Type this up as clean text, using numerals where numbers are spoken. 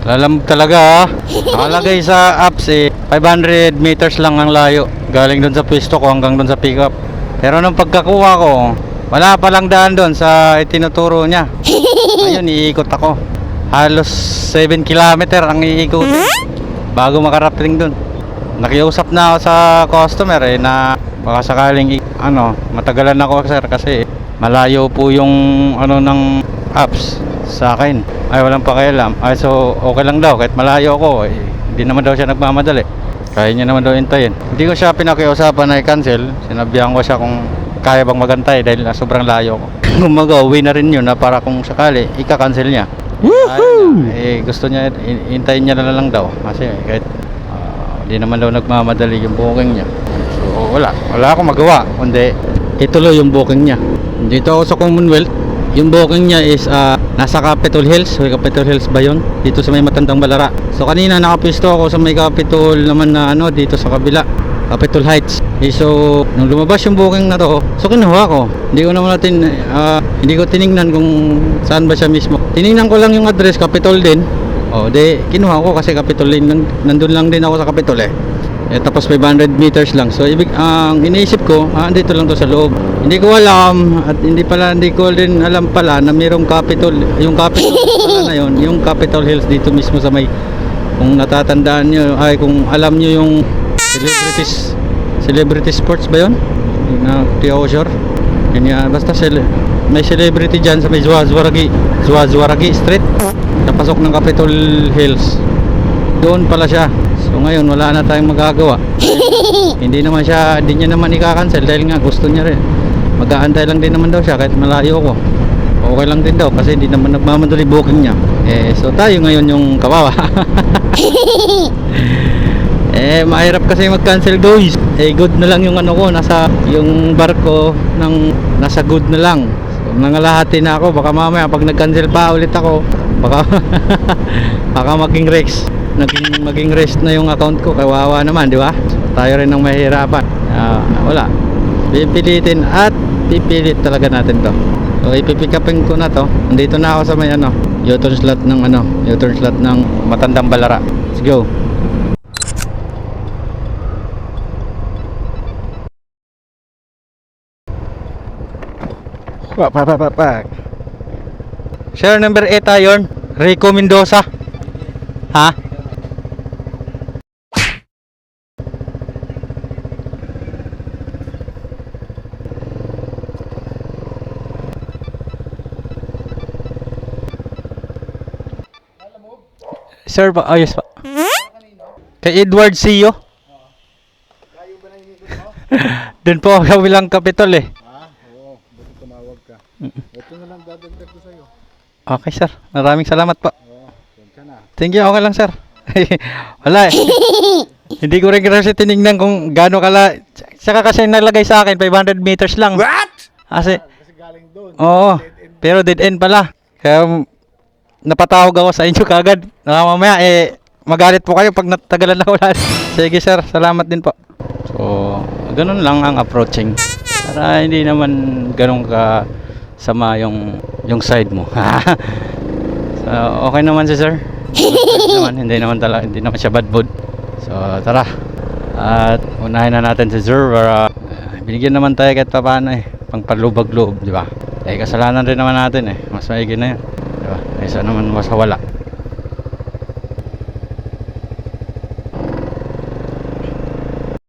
Lalamog talaga, ah. Nakalagay sa apps 500 meters lang ang layo. Galing doon sa pwesto ko hanggang doon sa pickup. Pero nung pagkakuha ko, wala palang daan doon sa itinuturo niya. Ayun, iikot ako. Halos 7 kilometer ang iikot bago makarating doon. Nakiusap na ako sa customer na baka sakaling matagalan ako sir kasi malayo po yung ng apps sa akin. Ay walang pakialam. Ay so okay lang daw kahit malayo ako. Hindi naman daw siya nagmamadali. Kaya niya naman daw hintayin. Hindi ko siya pinakiusapan na i-cancel. Sinabihan ko siya kung kaya bang magantay dahil sobrang layo ko. Gumawa na rin yun na para kung sakali ika-cancel niya. Gusto niya hintayin niya na lang daw kasi kahit hindi naman daw nagmamadali yung booking niya. So wala akong magawa kundi ituloy yung booking niya. Dito ako sa Commonwealth. Yung booking niya is nasa Capitol Hills. Capitol Hills ba yun? Dito sa may Matandang Balara. So kanina nakapisto ako sa may Capitol naman na dito sa kabila, Capitol Heights. So nung lumabas yung booking na to, so kinuha ko. Hindi ko tiningnan kung saan ba siya mismo. Tiningnan ko lang yung address, Capitol din. Kinuha ko kasi Capitol din. Nandun lang din ako sa Capitol tapos 500 meters lang. So ang iniisip ko, dito lang to sa loob. Hindi ko alam at hindi ko din alam pala na mayroong Capitol. Yung Capitol pala na yun, yung Capitol Hills dito mismo sa may, kung natatandaan nyo, kung alam nyo yung celebrity sports ba yun? Na Sure. Basta may celebrity dyan sa may Zuazwaragi Street. Napasok ng Capitol Hills. Doon pala siya. So ngayon wala na tayong magagawa. Hindi niya naman ika-cancel dahil nga gusto niya rin. Mag-aantay lang din naman daw siya kahit malayo ko. Okay lang din daw kasi hindi naman nagmamadali booking niya. So tayo ngayon yung kawawa. Mahirap kasi mag-cancel guys. Good na lang yung yung barko nasa good na lang. So nangalahati na ako, baka mamaya pag nag-cancel pa ulit ako, baka maging rest na yung account ko. Kawawa naman, di ba? So, tayo rin ang mahirapan. Wala. Pipilitin at pipilit talaga natin to. So ipipick upin ko na to. Nandito na ako sa may U-turn slot ng Matandang Balara. Let's go. Sir, number 8 tayo. Rico Mendoza. Ha? Sir, ayos pa. Kay Edward Sio. Layo ba na inikot mo? Doon po sa Wilang Capitol Oo, buti tumawag ka. Ito na lang dadagdag ko sa'yo. Okay sir, maraming salamat po. Ka na. Thank you, okay lang sir. Wala Hindi ko rin kasi tinignan kung gaano kala. Saka kasi nalagay sa akin 500 meters lang. What? Kasi Galing doon. oo, pero dead end pala. Kaya napatawag ako sa inyo kagad. Mamaya magalit po kayo pag natagalan na wala. Sige sir, salamat din po. So, ganun lang ang approaching. Para hindi naman ganun ka sama yung side mo. So, okay naman si sir. Hindi naman siya bad mood. So, tara. At unahin na natin si sir para binigyan naman tayo kahit paano pangpalubag-loob, di ba? Kasalanan rin naman natin mas maigi na yun. Diba? Kaysa naman mas wala.